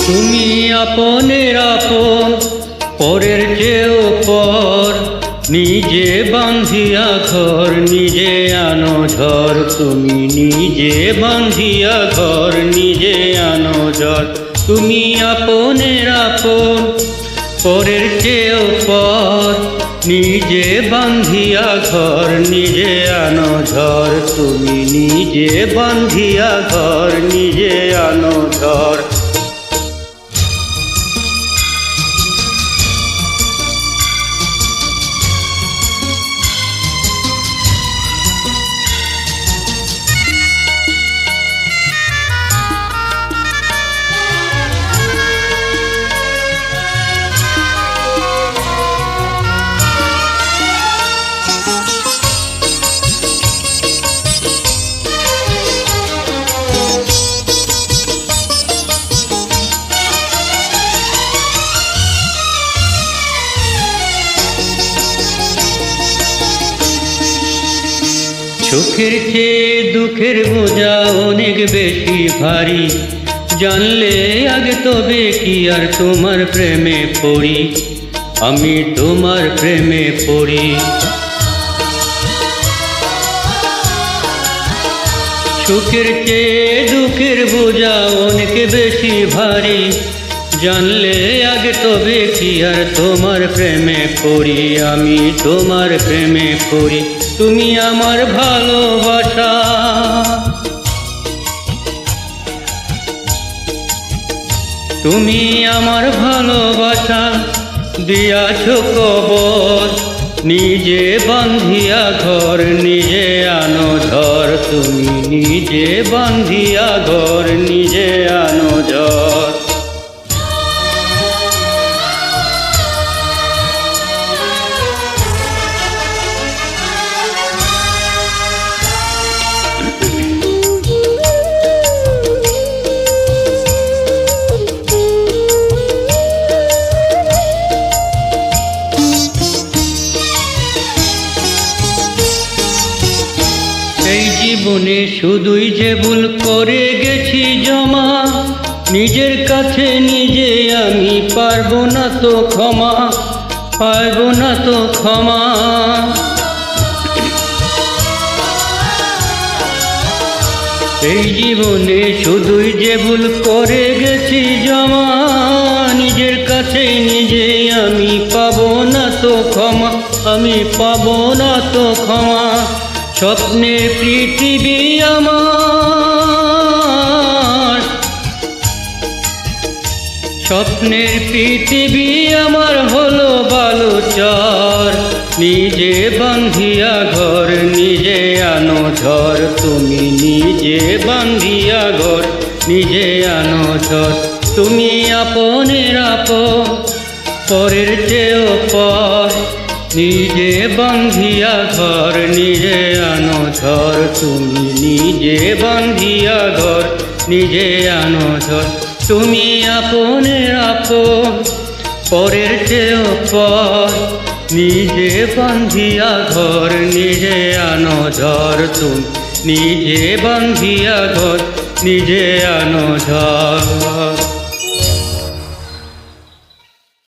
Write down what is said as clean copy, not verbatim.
তুমি আপনের আপন, পরের চেয়েও পর, নিজে বাঁধিয়া ঘর নিজে আনো ঝড়। তুমি নিজে বাঁধিয়া ঘর নিজে আনো ঝড়। তুমি আপনের আপন, পরের চেয়েও পর, নিজে বাঁধিয়া ঘর নিজে আনো ঝড়। তুমি নিজে বাঁধিয়া ঘর নিজে আনো ঝড়। সুখের চেয়ে দুঃখের বোঝা অনেক বেশি ভারী, জানলে আগে তবে কি আর তোমার প্রেমে পড়ি, আমি তোমার প্রেমে পড়ি। সুখের চেয়ে দুঃখের বোঝা অনেক বেশি ভারী, জানলে আগে তবে কি আর তোমার প্রেমে পড়ি, আমি তোমার প্রেমে পড়ি। তুমি আমার ভালোবাসা, তুমি আমার ভালোবাসা দিয়াছ কবর, নিজে বাঁধিয়া ঘর নিজে আনো ঝড়। তুমি নিজে বাঁধিয়া ঘর নিজে আনো ঝড়। এই জীবনে শুধুই যে ভুল করে গেছি জমা, নিজের কাছে নিজে আমি পারবো না তো ক্ষমা, পারবো না তো ক্ষমা। এই জীবনে শুধুই যে ভুল করে গেছি জমা, নিজের কাছে নিজে আমি পাবো না তো ক্ষমা, আমি পাবো না তো ক্ষমা। স্বপ্নের পৃথিবী আমার, স্বপ্নের পৃথিবী আমার হলো বালুচর, নিজে বাঁধিয়া ঘর নিজে আনো ঝড়। তুমি নিজে বাঁধিয়া ঘর নিজে আনো ঝড়। তুমি আপনের আপন, পরের চেয়েও পর, নিজে বাঁধিয়া ঘর নিজে আনো ঝড়। তুমি নিজে বাঁধিয়া ঘর নিজে আনো ঝড়। তুমি আপনের আপন, পরের চেয়েও পর, নিজে বাঁধিয়া ঘর নিজে আনো ঝড়। তুমি নিজে বাঁধিয়া ঘর নিজে আনো ঝড়।